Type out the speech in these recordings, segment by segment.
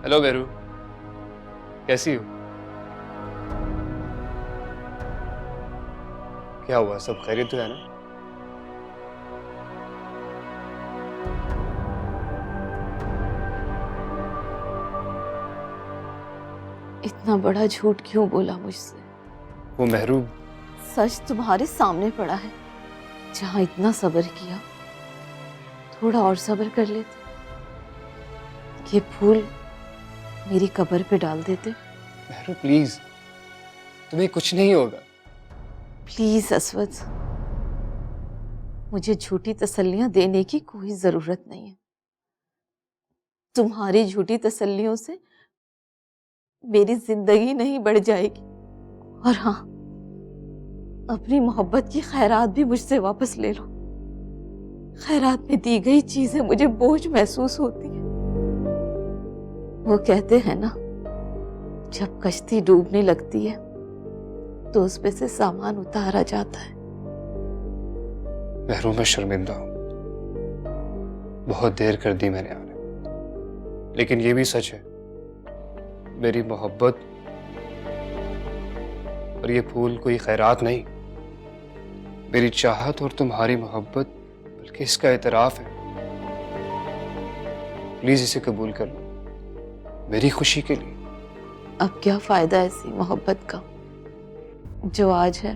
Hello बेरू, कैसी हो? क्या हुआ, सब खैरियत तो है ना? इतना बड़ा झूठ क्यों बोला मुझसे? वो महरूम। सच तुम्हारे सामने पड़ा है। जहां इतना सब्र किया, थोड़ा और सब्र कर लेते। ये फूल मेरी कब्र पे डाल देते। महरू प्लीज, तुम्हें कुछ नहीं होगा। प्लीज अस्वद, मुझे झूठी तसल्लियां देने की कोई जरूरत नहीं है। तुम्हारी झूठी तसल्लियों से मेरी जिंदगी नहीं बढ़ जाएगी। और हाँ, अपनी मोहब्बत की खैरात भी मुझसे वापस ले लो। खैरात में दी गई चीजें मुझे बोझ महसूस होती है। वो कहते हैं ना, जब कश्ती डूबने लगती है तो उस पे से सामान उतारा जाता है। महरू मैं शर्मिंदा हूं, बहुत देर कर दी मैंने आने। लेकिन ये भी सच है, मेरी मोहब्बत और ये फूल कोई खैरात नहीं, मेरी चाहत और तुम्हारी मोहब्बत बल्कि इसका एतराफ है। प्लीज इसे कबूल कर लो, मेरी खुशी के लिए। अब क्या फायदा ऐसी मोहब्बत का जो आज है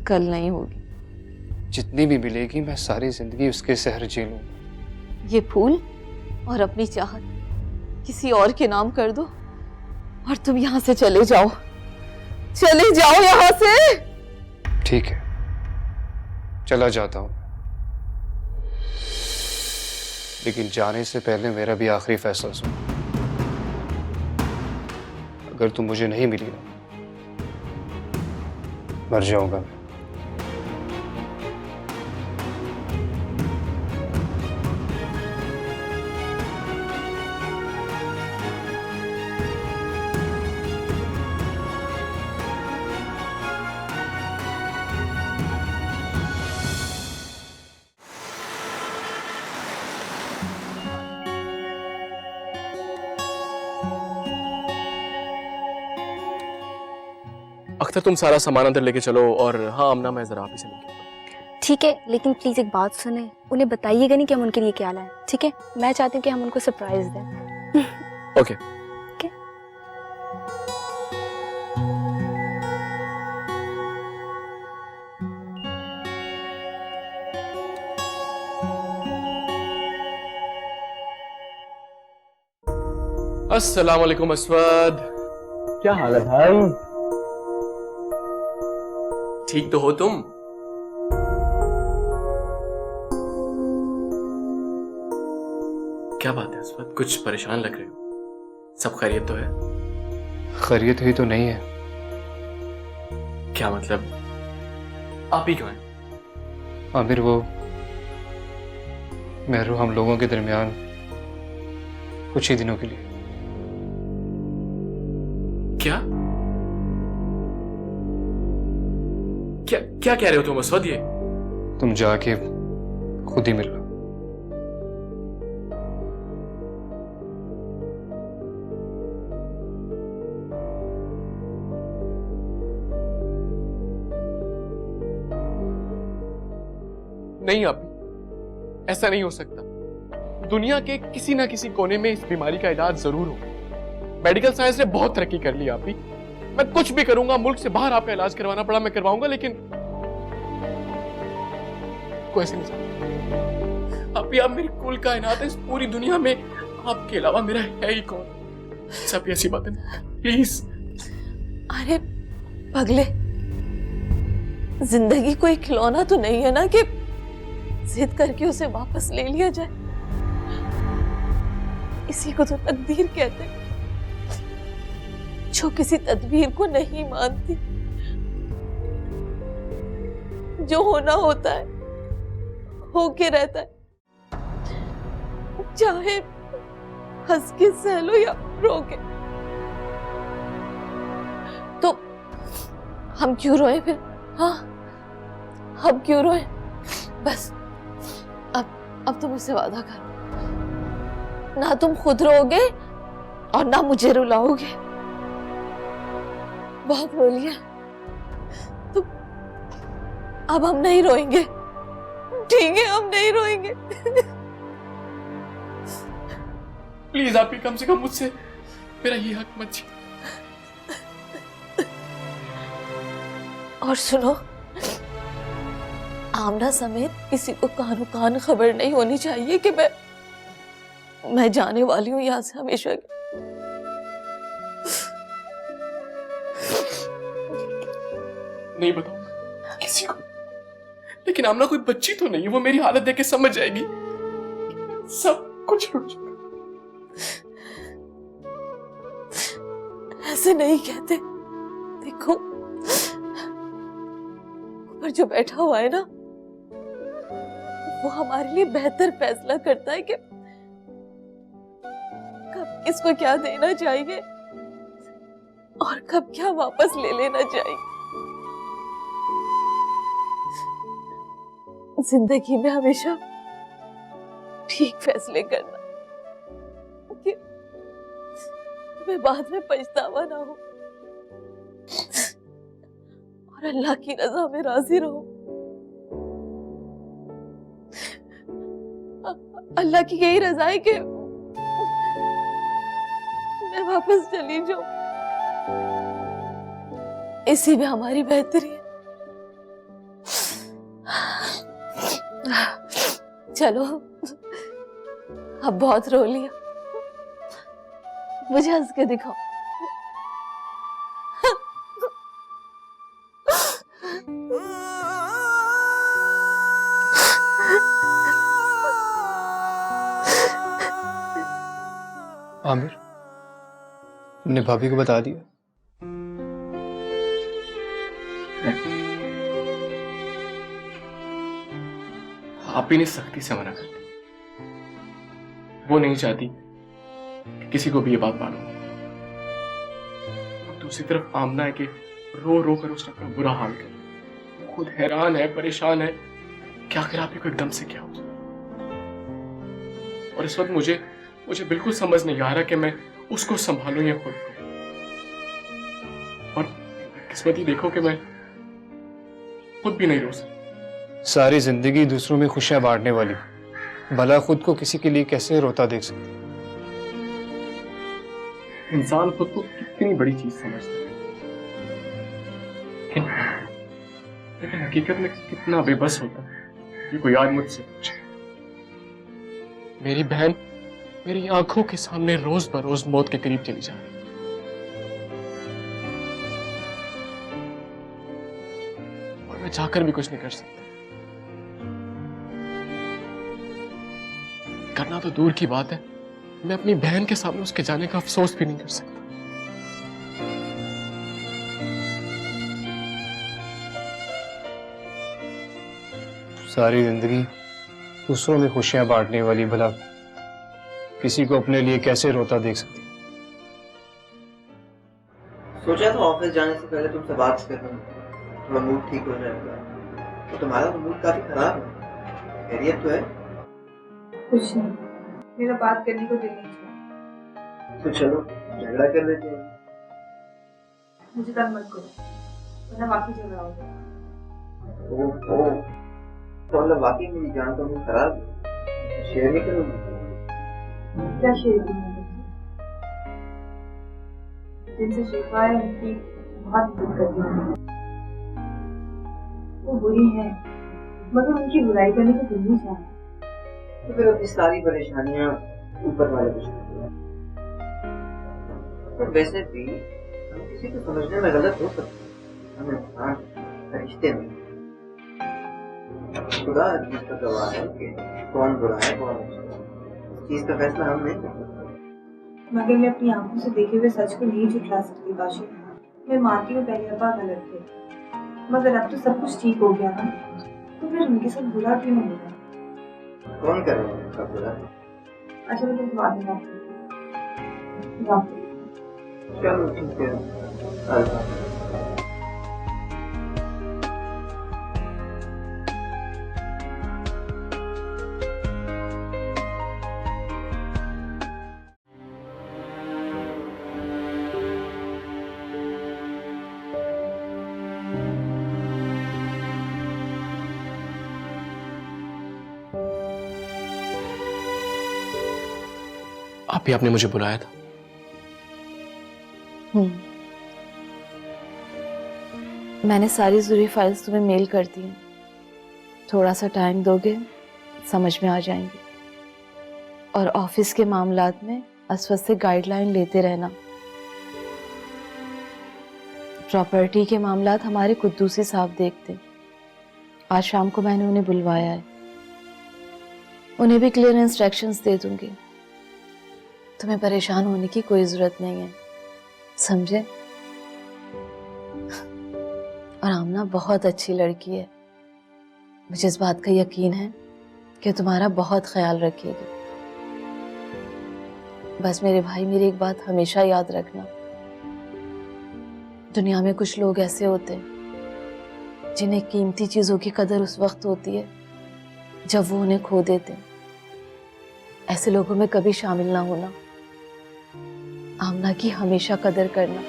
कल नहीं होगी। जितनी भी मिलेगी मैं सारी जिंदगी उसके सहर जी लूंगा। ये फूल और अपनी चाहत किसी और के नाम कर दो और तुम यहाँ से चले जाओ। चले जाओ यहाँ से। ठीक है, चला जाता हूं, लेकिन जाने से पहले मेरा भी आखिरी फैसला सुन। अगर तुम मुझे नहीं मिली ना, मर जाऊंगा मैं। अख्तर तुम सारा सामान अंदर लेके चलो। और हाँ अमना, मैं जरा आप ही से मिलके ठीक है, लेकिन प्लीज एक बात सुने, उन्हें बताइएगा नहीं कि हम उनके लिए क्या लाए। ठीक है, मैं चाहती हूँ कि हम उनको सरप्राइज दें। ओके। अस्सलाम वालेकुम अस्वद, क्या हाल है भाई? ठीक तो हो तुम? क्या बात है अस्वद, कुछ परेशान लग रहे हो? सब खैरियत तो है? खैरियत हुई तो नहीं है। क्या मतलब, आप ही क्यों हैं? आमिर, वो महरू हम लोगों के दरमियान कुछ ही दिनों के लिए। क्या क्या क्या कह रहे हो तुम अस्वद? ये तुम जाके खुद ही मिल लो। नहीं आप, ऐसा नहीं हो सकता। दुनिया के किसी ना किसी कोने में इस बीमारी का इलाज जरूर हो। मेडिकल साइंस ने बहुत तरक्की कर ली आप ही। मैं कुछ भी करूंगा, मुल्क से बाहर आपका इलाज करवाना पड़ा मैं करवाऊंगा, लेकिन कोई ऐसे नहीं सकता। आप ही, आप मेरी कुल कायनात है। इस पूरी दुनिया में आपके अलावा मेरा है ही कौन? सब ऐसी बातें प्लीज। अरे पगले, जिंदगी कोई खिलौना तो नहीं है ना कि जिद करके उसे वापस ले लिया जाए। इसी को तो तकदीर कहते हैं, जो किसी तदबीर को नहीं मानती। जो होना होता है होके रहता है, चाहे हंस के सह लो या रो के। तो हम क्यों रोए फिर? हाँ, हम क्यों रोए? बस अब तुम मुझसे वादा करो, ना तुम खुद रोगे और ना मुझे रुलाओगे। बहुत रो लिया, तो अब हम नहीं रोएंगे, ठीक है? हम नहीं रोएंगे। प्लीज आप ही कम से कम मुझसे मेरा ये हक मत छीन। और सुनो, आमना समेत किसी को कानो कान खबर नहीं होनी चाहिए कि मैं जाने वाली हूं यहां से हमेशा के। नहीं बताऊंगा किसी को, लेकिन आमना कोई बच्ची तो नहीं है, वो मेरी हालत देख के समझ जाएगी। सब कुछ रुक चुका। ऐसे नहीं कहते। देखो, ऊपर जो बैठा हुआ है ना, वो हमारे लिए बेहतर फैसला करता है कि कब किसको क्या देना चाहिए और कब क्या वापस ले लेना चाहिए। जिंदगी में हमेशा ठीक फैसले करना, कि मैं बाद में पछतावा ना हो और अल्लाह की रजा में राजी रहो। अल्लाह की यही रजा है कि मैं वापस चली जाऊं, इसी में हमारी बेहतरी है। चलो, अब बहुत रो लिया, मुझे हंस के दिखाओ। आमिर, तुमने भाभी को बता दिया? आप ही ने सख्ती से मना कर दिया। वो नहीं चाहती कि किसी को भी ये बात मालूम हो। दूसरी तरफ आमना है कि रो रो कर उसने अपना बुरा हाल कर, खुद हैरान है, परेशान है कि आखिर आप ही को एकदम से क्या हो। और इस वक्त मुझे बिल्कुल समझ नहीं आ रहा कि मैं उसको संभालूं या खुद को। और किस्मती देखो कि मैं खुद भी नहीं रो सकता। सारी जिंदगी दूसरों में खुशियां बांटने वाली, भला खुद को किसी के लिए कैसे रोता देख सकती? इंसान खुद को कितनी बड़ी चीज समझता है, लेकिन हकीकत में कितना बेबस होता है, ये कोई आज मुझसे पूछे। मेरी बहन मेरी आंखों के सामने रोज बरोज मौत के करीब चली जा रही है। और मैं चाहकर भी कुछ नहीं कर सकता। करना तो दूर की बात है, मैं अपनी बहन के सामने उसके जाने का अफसोस भी नहीं कर सकता। सारी जिंदगी दूसरों में खुशियां बांटने वाली, भला किसी को अपने लिए कैसे रोता देख सकती? सोचा था ऑफिस जाने से पहले तुमसे बात करूं, थोड़ा मूड ठीक हो जाएगा। तो तुम्हारा तो मूड काफी खराब है, खैरियत तो है? कुछ नहीं, मेरा बात करने को दिल नहीं चाह। तो चलो झगड़ा कर लेते हैं। मुझे तंग मत करो, वरना वाकई झगड़ा होगा। ओह, तो मतलब वाकई मेरी जान का मूड खराब है, शेयर नहीं करूंगी? क्या शेयर करूं मैं तुमसे? जिनसे शिकवा है उनकी बहुत इज्जत करती हूँ। वो बुरी है, मगर उनकी बुराई करने को दिल नहीं चाहता। तो फिर अपनी सारी परेशानियां ऊपर वाले को छोड़ दो। पर वैसे भी हम किसी को समझने में गलत हो सकते हैं, हम इंसान रिश्ते में। खुदा चीज का गवाह है कि कौन बुरा है कौन अच्छा है, इस चीज का फैसला हम नहीं कर सकते। मगर मैं अपनी आंखों से देखे हुए सच को नहीं झुठला सकती काशी। मैं मानती हूँ पहले अब्बा गलत थे, मगर अब तो सब कुछ ठीक हो गया ना, तो फिर उनके साथ बुरा क्यों नहीं होगा? कौन कर रहा है उनका बुरा? अच्छा, मैं तुमसे बाद में बात करूँगी। चलो ठीक है, अलविदा। आपने मुझे बुलाया था। मैंने सारी जरूरी फाइल्स तुम्हें मेल कर दी हैं। थोड़ा सा टाइम दोगे समझ में आ जाएंगे। और ऑफिस के मामलात में अस्वद से गाइडलाइन लेते रहना। प्रॉपर्टी के मामलात हमारे कुद्दूसी साहब देखते। आज शाम को मैंने उन्हें बुलवाया है। उन्हें भी क्लियर इंस्ट्रक्शंस दे दूंगी। तुम्हें परेशान होने की कोई जरूरत नहीं है, समझे? और आमना बहुत अच्छी लड़की है। मुझे इस बात का यकीन है कि तुम्हारा बहुत ख्याल रखेगी। बस मेरे भाई, मेरी एक बात हमेशा याद रखना, दुनिया में कुछ लोग ऐसे होते हैं जिन्हें कीमती चीजों की कदर उस वक्त होती है जब वो उन्हें खो देते हैं। ऐसे लोगों में कभी शामिल ना होना। आमना की हमेशा कदर करना।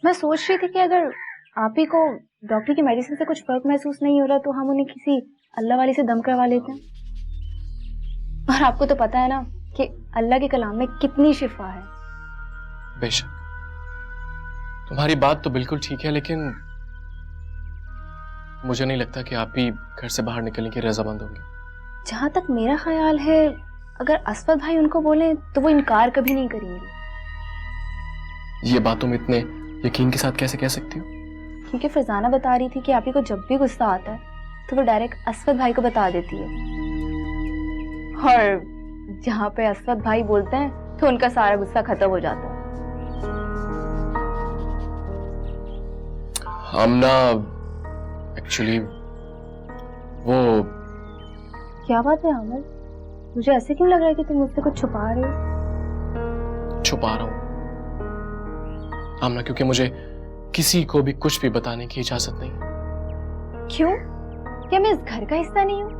मैं सोच रही थी कि अगर आप ही को डॉक्टर की मेडिसिन से कुछ फर्क महसूस नहीं हो रहा तो हम उन्हें किसी अल्लाह वाली से दम करवा लेते हैं। और आपको तो पता है ना कि अल्लाह के कलाम में कितनी शिफा है। बेशक तुम्हारी बात तो बिल्कुल ठीक है, लेकिन मुझे नहीं लगता कि आप भी घर से बाहर निकलने की रजामंद होंगे। जहां तक मेरा ख्याल है, अगर असफद भाई उनको बोले तो वो इनकार कभी नहीं करेंगे। ये बात तुम इतने यकीन के साथ कैसे कह सकती हो? क्योंकि फरजाना बता रही थी कि आप ही को जब भी गुस्सा आता है तो वो डायरेक्ट असफद भाई को बता देती है। और जहाँ पे असफद भाई बोलते हैं तो उनका सारा गुस्सा खत्म हो जाता है। आमना, एक्चुअली वो क्या बात है आमिर? मुझे ऐसे क्यों लग रहा है कि तुम मुझसे कुछ छुपा रहे हो? छुपा रहा हूं आमना, क्योंकि मुझे किसी को भी कुछ भी बताने की इजाजत नहीं। क्यों? क्या मैं इस घर का हिस्सा नहीं हूँ?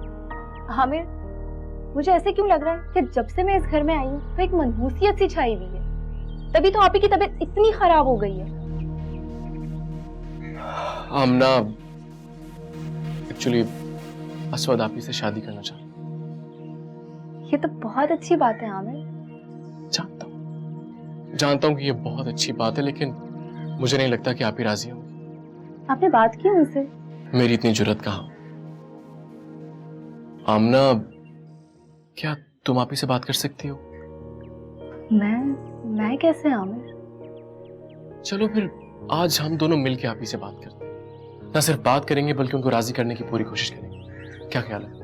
आमिर, मुझे ऐसे क्यों लग रहा है कि जब से मैं इस घर में आई हूँ तो एक मनहूसियत सी छाई हुई है। तभी तो आप ही की तबीयत इतनी खराब हो गई है। आमना, एक्चुअली असवद आप ही से शादी करना चाहता हूं। ये तो बहुत अच्छी बात है आमिर। जानता हूं कि ये बहुत अच्छी बात है, लेकिन मुझे नहीं लगता कि आप ही राजी होंगे। आपने बात की उनसे? मेरी इतनी जुर्रत कहाँ। आमना, क्या तुम आप ही से बात कर सकती हो? मैं कैसे आमिर? चलो फिर आज हम दोनों मिलकर आप ही से बात करते हैं। ना सिर्फ बात करेंगे बल्कि उनको राजी करने की पूरी कोशिश करेंगे। क्या ख्याल है?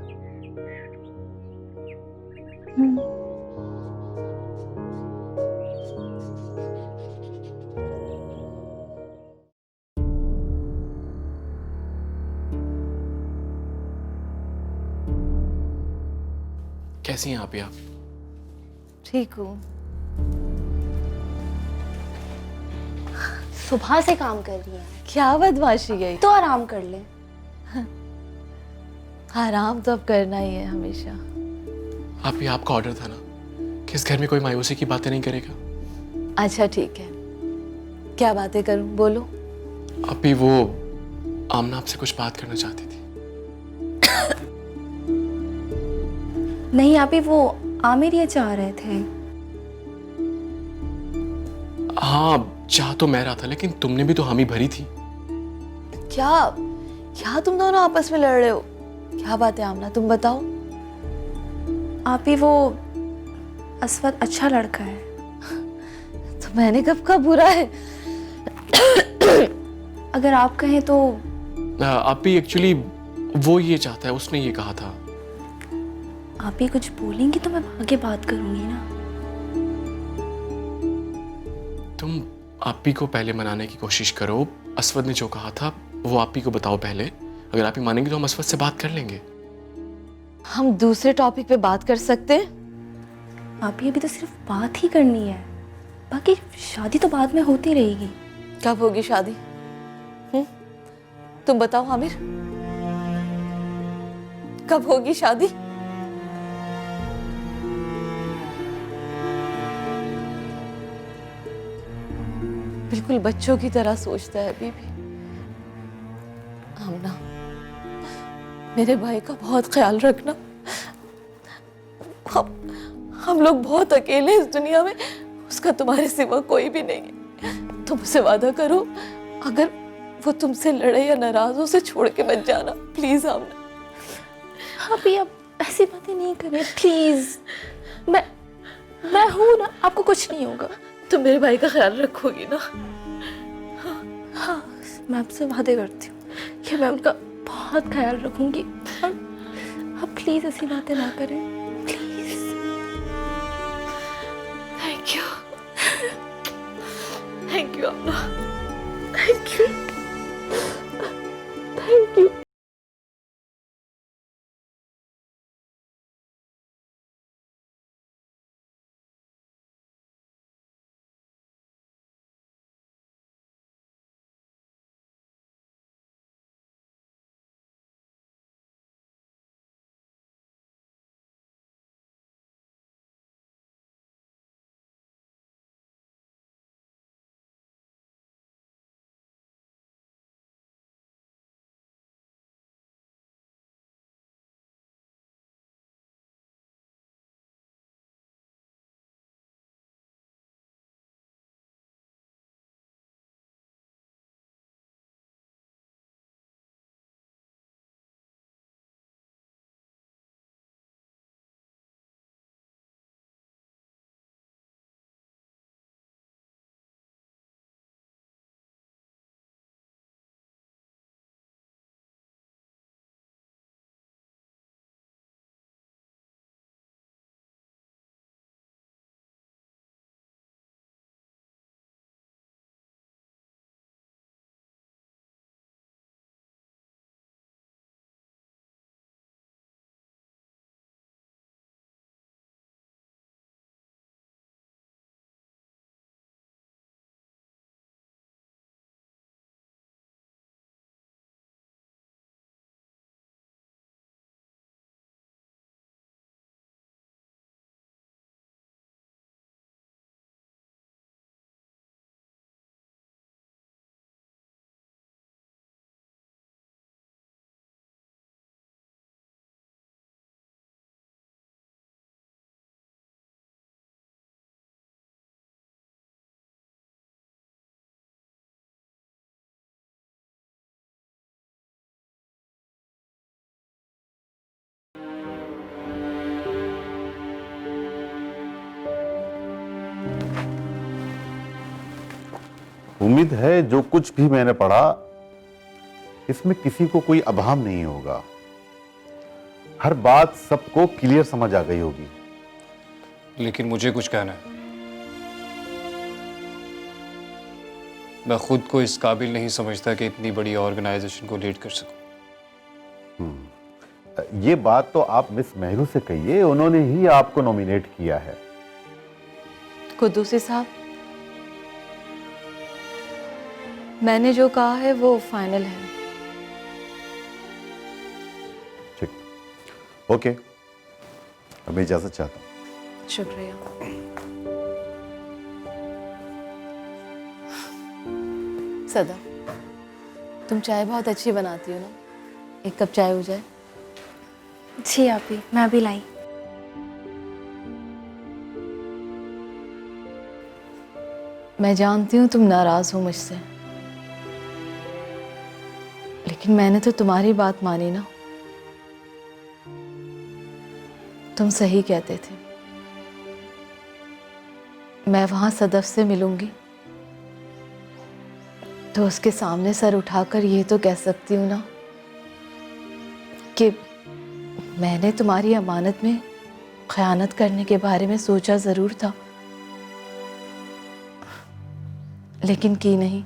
कैसी हैं आप? ठीक हूँ। सुबह से काम कर रही है, क्या बदमाशी गई? तो आराम कर ले। आराम तो अब करना ही है हमेशा। आप ही आपका ऑर्डर था ना कि इस घर में कोई मायूसी की बातें नहीं करेगा। अच्छा ठीक है, क्या बातें करूं, बोलो। आप ही वो आमना आपसे कुछ बात करना चाहती थी। नहीं, आप ही वो आमिर ये चाह रहे थे। हाँ, चाह तो मैं रहा था, लेकिन तुमने भी तो हामी भरी थी। क्या तुम दोनों आपस में लड़ रहे हो? क्या बात है आमना, तुम बताओ। आप ही वो असवद अच्छा लड़का है। तो मैंने कब का बुरा है? अगर आप कहें तो। आप ही एक्चुअली वो ये चाहता है, उसने ये कहा था। आप ही कुछ बोलेंगी तो मैं आगे बात करूंगी ना। तुम आप ही को पहले मनाने की कोशिश करो। असवद ने जो कहा था वो आप ही को बताओ पहले। अगर आप ही मानेंगे तो हम असवद से बात कर लेंगे। हम दूसरे टॉपिक पे बात कर सकते हैं? आप ही अभी तो सिर्फ बात ही करनी है, बाकी शादी तो बाद में होती रहेगी। कब होगी शादी? तुम बताओ आमिर, कब होगी शादी? बिल्कुल बच्चों की तरह सोचता है अभी भी। आमना, मेरे भाई का बहुत ख्याल रखना। हम लोग बहुत अकेले हैं इस दुनिया में, उसका तुम्हारे सिवा कोई भी नहीं है। तुम उसे वादा करो, अगर वो तुमसे लड़े या नाराज हो उसे छोड़ के मत जाना, प्लीज आमना। अभी आप ऐसी बातें नहीं करें प्लीज। मैं हूं ना, आपको कुछ नहीं होगा। तुम मेरे भाई का ख्याल रखोगी ना? हाँ, मैं आपसे वादे करती हूँ कि मैं उनका बहुत ख्याल रखूंगी। और आप प्लीज ऐसी बातें ना करें, please. Thank you Amna, thank you, thank you. उम्मीद है जो कुछ भी मैंने पढ़ा इसमें किसी को कोई अभाम नहीं होगा। हर बात सबको क्लियर समझ आ गई होगी। लेकिन मुझे कुछ कहना है। मैं खुद को इस काबिल नहीं समझता कि इतनी बड़ी ऑर्गेनाइजेशन को लीड कर सकूं। ये बात तो आप मिस मेहरू से कहिए, उन्होंने ही आपको नॉमिनेट किया है। कुद्दूसी साहब, मैंने जो कहा है वो फाइनल है। ठीक, ओके, अब मैं इजाजत चाहता हूँ। शुक्रिया। सदा, तुम चाय बहुत अच्छी बनाती हो ना, एक कप चाय हो जाए? जी आप ही, मैं अभी लाई। मैं जानती हूँ तुम नाराज हो मुझसे, लेकिन मैंने तो तुम्हारी बात मानी ना। तुम सही कहते थे। मैं वहां सदफ से मिलूंगी तो उसके सामने सर उठाकर ये तो कह सकती हूँ ना कि मैंने तुम्हारी अमानत में खयानत करने के बारे में सोचा जरूर था, लेकिन की नहीं।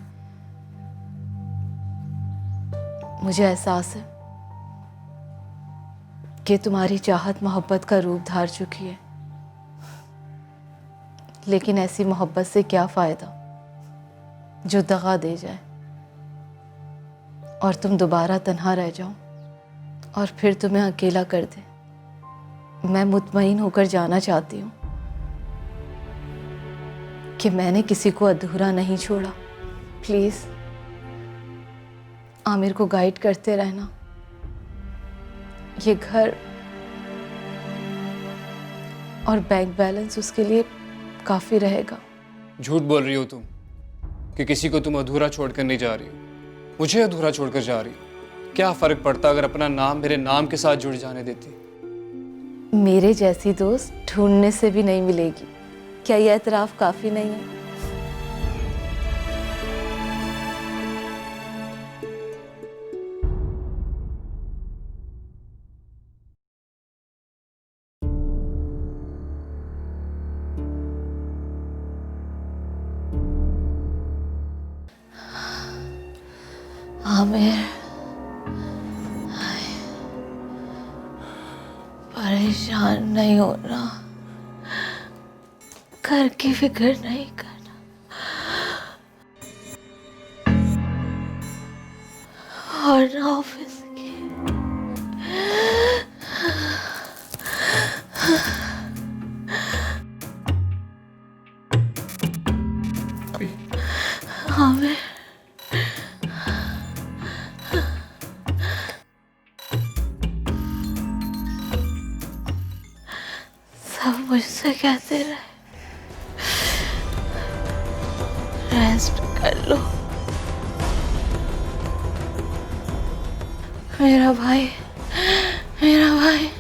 मुझे एहसास है कि तुम्हारी चाहत मोहब्बत का रूप धार चुकी है, लेकिन ऐसी मोहब्बत से क्या फायदा जो दगा दे जाए और तुम दोबारा तन्हा रह जाओ और फिर तुम्हें अकेला कर दे। मैं मुतमईन होकर जाना चाहती हूँ कि मैंने किसी को अधूरा नहीं छोड़ा। प्लीज आमिर को गाइड करते रहना। ये घर और बैंक बैलेंस उसके लिए काफी रहेगा। झूठ बोल रही हो तुम कि किसी को तुम अधूरा छोड़कर नहीं जा रही हो। मुझे अधूरा छोड़कर जा रही हो। क्या फर्क पड़ता अगर अपना नाम मेरे नाम के साथ जुड़ जाने देती। मेरे जैसी दोस्त ढूंढने से भी नहीं मिलेगी। क्या यह एतराफ काफी नहीं है? आमिर, परेशान नहीं होना, घर की फिक्र नहीं करना और ना ऑफिस की। आमिर, सब मुझसे कहते रहे रेस्ट कर लो। मेरा भाई, मेरा भाई।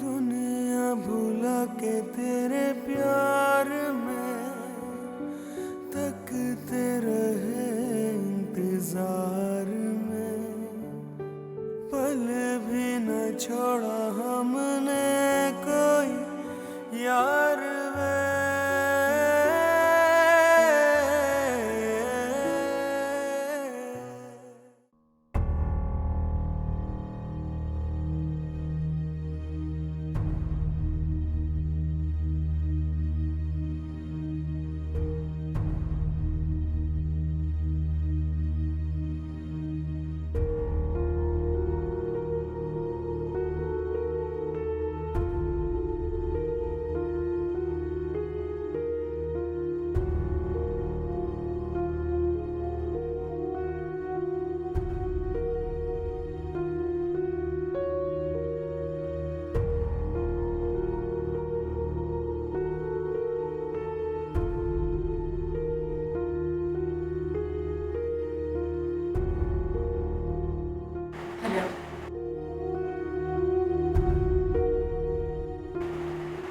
दुनिया भुला के तेरे प्यार में तकते रहे इंतजार में, पल भी न छोड़ा हमने कोई यार वे।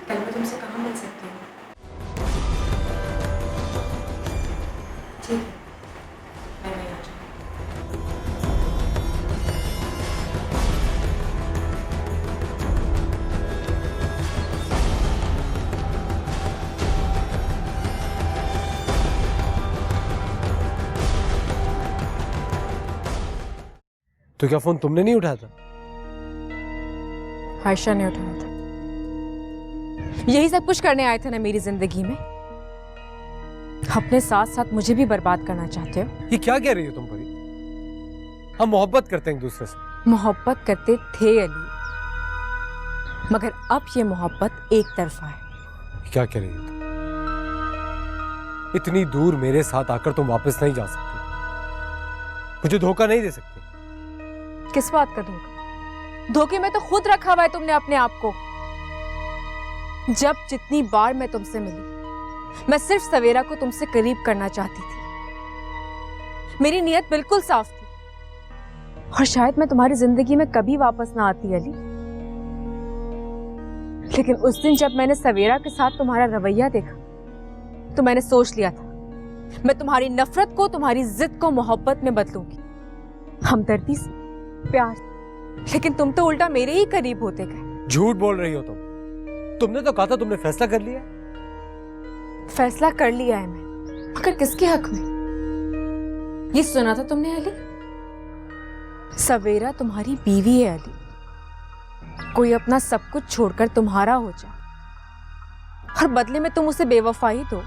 कल मैं तुमसे कहाँ मिल सकती हूँ? ठीक है, मैं वहीं आ जाऊँ। तो क्या फोन तुमने नहीं उठाया था? हर्षा ने उठाया था। यही सब कुछ करने आए थे ना मेरी जिंदगी में? अपने साथ साथ मुझे भी बर्बाद करना चाहते हो? ये क्या कह रही हो तुम परी? हम मोहब्बत करते हैं एक दूसरे से। मोहब्बत करते थे अली, मगर अब ये मोहब्बत एक तरफा है। क्या कह रही हो तुम? इतनी दूर मेरे साथ आकर तुम वापस नहीं जा सकती। मुझे धोखा नहीं दे सकती। किस बात का धोखा? धोखे में तो खुद रखा हुआ है तुमने अपने आप को। जब जितनी बार मैं तुमसे मिली, मैं सिर्फ सवेरा को तुमसे करीब करना चाहती थी। मेरी नीयत बिल्कुल साफ थी और शायद मैं तुम्हारी जिंदगी में कभी वापस ना आती अली। लेकिन उस दिन जब मैंने सवेरा के साथ तुम्हारा रवैया देखा तो मैंने सोच लिया था मैं तुम्हारी नफरत को, तुम्हारी जिद को मोहब्बत में बदलूंगी, हमदर्दी से, प्यार से। लेकिन तुम तो उल्टा मेरे ही करीब होते गए। झूठ बोल रही हो तुम। तुमने तो कहा था तुमने फैसला कर लिया। फैसला कर लिया है मैं, मगर किसके हक में? ये सुना था तुमने अली? सवेरा तुम्हारी बीवी है अली। कोई अपना सब कुछ छोड़कर तुम्हारा हो जाए और बदले में तुम उसे बेवफाई दो,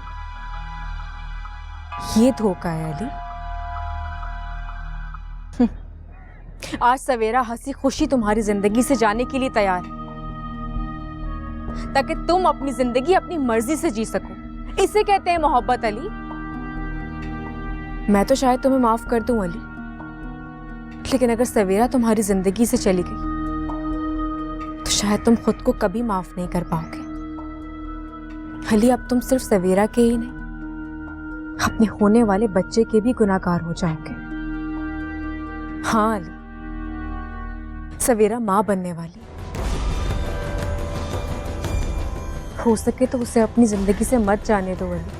ये धोखा है अली। आज सवेरा हंसी खुशी तुम्हारी जिंदगी से जाने के लिए तैयार है, ताकि तुम अपनी जिंदगी अपनी मर्जी से जी सको। इसे कहते हैं मोहब्बत अली। मैं तो शायद तुम्हें माफ कर दूं अली, लेकिन अगर सवेरा तुम्हारी जिंदगी से चली गई तो शायद तुम खुद को कभी माफ नहीं कर पाओगे। अली, अब तुम सिर्फ सवेरा के ही नहीं, अपने होने वाले बच्चे के भी गुनाहगार हो जाओगे। हाँ अली, सवेरा मां बनने वाली। हो सके तो उसे अपनी जिंदगी से मत जाने दो अली,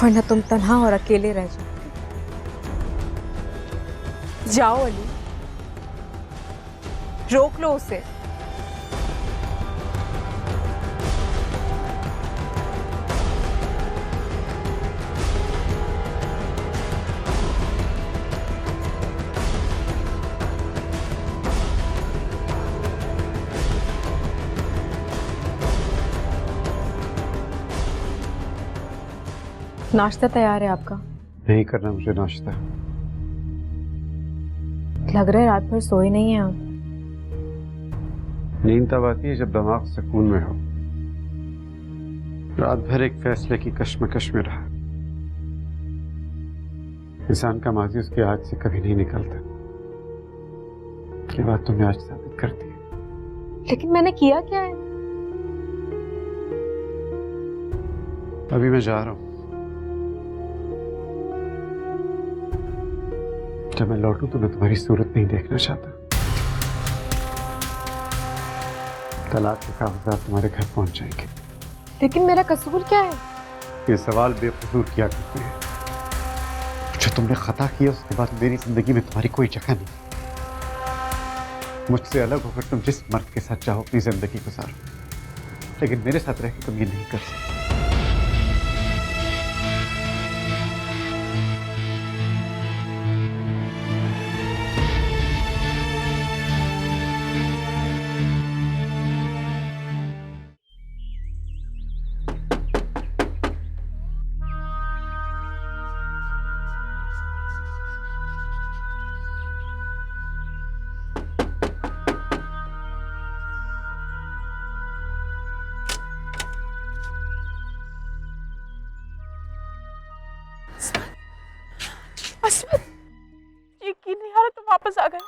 वरना तुम तन्हा और अकेले रह जाओगे। जाओ अली, रोक लो उसे। नाश्ता तैयार है आपका। नहीं करना मुझे नाश्ता। लग रहा है रात भर सोए नहीं हैं आप। नींद तब आती है जब दिमाग सुकून में हो। रात भर एक फैसले की कश्मकश में रहा। इंसान का माजी उसके आज से कभी नहीं निकलता। ये बात तुमने आज साबित कर दी। लेकिन मैंने किया क्या है? अभी मैं जा रहा हूं। जब मैं लौटूं तो मैं तुम्हारी सूरत नहीं देखना चाहता। तलाक के कागजात तुम्हारे घर पहुंच जाएंगे। लेकिन मेरा कसूर क्या है? ये सवाल बेकसूर किया करते हैं। जो तुमने खता किया उसके बाद मेरी जिंदगी में तुम्हारी कोई जगह नहीं। मुझसे अलग होकर तुम जिस मर्द के साथ चाहो अपनी जिंदगी गुजारो, लेकिन मेरे साथ रहकर तुम ये नहीं कर सकते। अस्मत, यकीन नहीं आ रहा तुम वापस आ गए।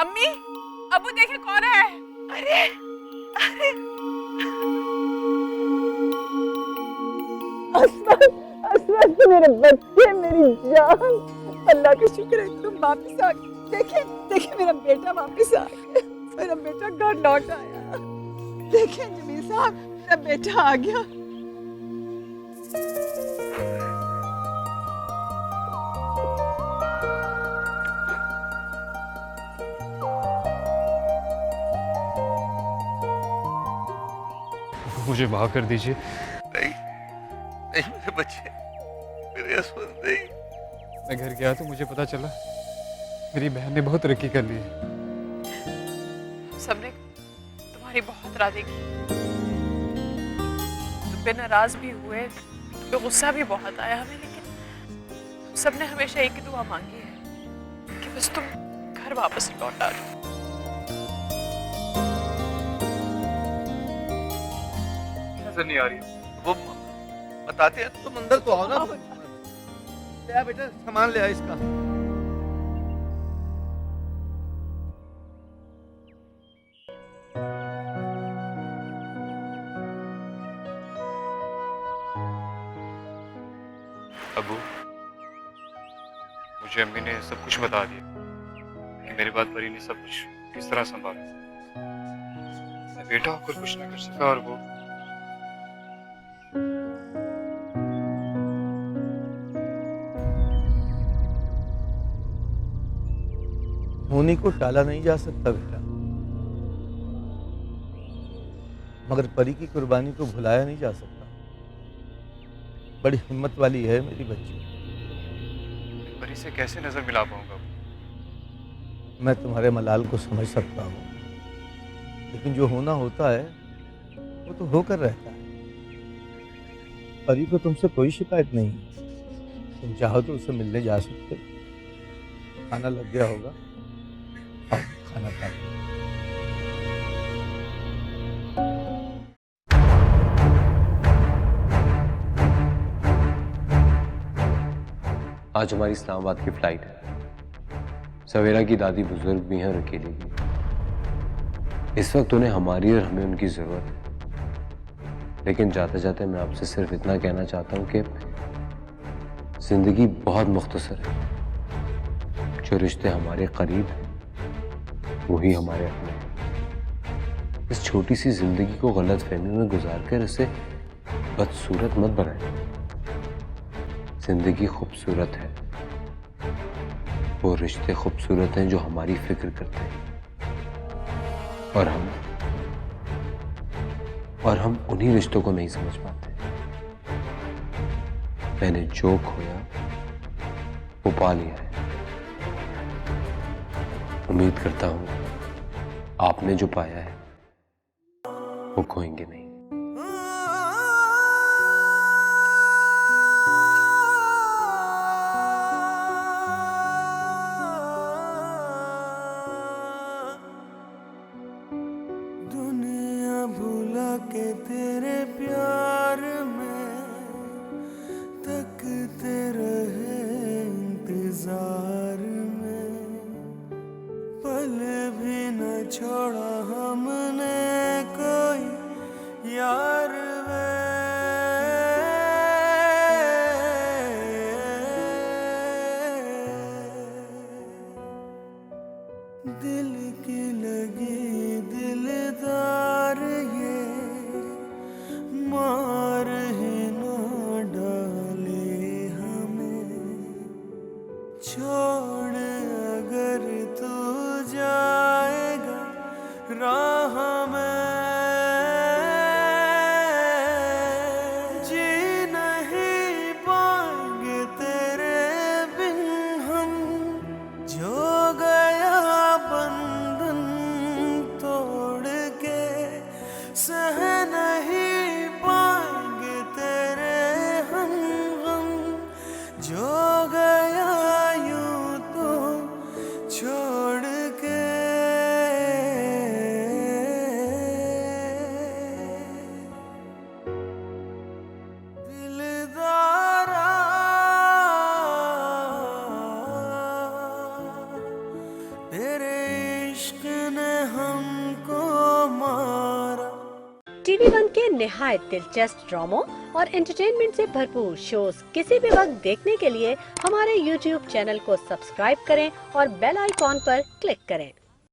अम्मी, अबू देखे कौन है? अरे, अरे। अस्मत, अस्मत मेरे बच्चे, मेरी जान, अल्लाह का शुक्र है तुम वापस आ गए। देखे, देखे मेरा बेटा वापस आ गया, मेरा बेटा घर लौट आया। देखे जमील साहब, मेरा बेटा आ गया। मुझे माफ कर दीजिए। नहीं, नहीं मेरे बच्चे, मेरे अस्मत नहीं। मैं घर गया तो मुझे पता चला मेरी बहन ने बहुत तरक्की कर ली है। सबने तुम्हारी बहुत राज़ी की, तुम पे नाराज भी हुए, तुम पे गुस्सा भी बहुत आया हमें, लेकिन सबने हमेशा एक ही दुआ मांगी है कि बस तुम घर वापस लौट आ जाओ। नहीं आ रही वो बताते हैं। तुम अंदर तो आओ ना। ले आ बेटा, सामान ले आ इसका। अबू, मुझे अम्मी ने सब कुछ बता दिया कि मेरे बाद परी ने सब कुछ किस तरह संभाला। मैं बेटा होकर कुछ ना कर सका और वो होनी को टाला नहीं जा सकता बेटा, मगर परी की कुर्बानी को भुलाया नहीं जा सकता। बड़ी हिम्मत वाली है मेरी बच्ची। परी से कैसे नजर मिला पाऊंगा? मैं तुम्हारे मलाल को समझ सकता हूँ, लेकिन जो होना होता है वो तो होकर रहता है। परी को तुमसे कोई शिकायत नहीं, तुम चाहो तो उससे मिलने जा सकते हो। खाना लग गया होगा, आओ खाना खा लो। आज हमारी इस्लामाबाद की फ्लाइट है। सवेरा की दादी बुजुर्ग भी हैं और अकेली भी। इस वक्त उन्हें हमारी और हमें उनकी जरूरत है, लेकिन जाते जाते मैं आपसे सिर्फ इतना कहना चाहता हूं कि जिंदगी बहुत मुख्तसर है। जो रिश्ते हमारे करीब हैं वही हमारे अपने हैं। इस छोटी सी जिंदगी को गलत फहमी में गुजार कर इसे बदसूरत मत बनाएं। जिंदगी खूबसूरत है, वो रिश्ते खूबसूरत हैं जो हमारी फिक्र करते हैं, और हम उन्हीं रिश्तों को नहीं समझ पाते। मैंने जो खोया वो पा लिया है। उम्मीद करता हूं आपने जो पाया है वो खोएंगे नहीं। तेरे प्यार में तकते रहे इंतजार में, पल भी न छोड़ा हमने कोई यार दिल की लगी दिलदार ये मार ही ना डाले हमें, छोड़ अगर तू जाएगा राह में, जी नहीं पाएंगे तेरे बिन हम, जो गया बंधन तोड़ के सह नहीं पाएंगे तेरे हम, जो गया यूं तो छोड़ के। दिलदारा तेरे इश्क ने हमको मारा। TV वन के निहायत दिलचस्प ड्रामों और एंटरटेनमेंट से भरपूर शोज किसी भी वक्त देखने के लिए हमारे YouTube चैनल को सब्सक्राइब करें और बेल आइकॉन पर क्लिक करें।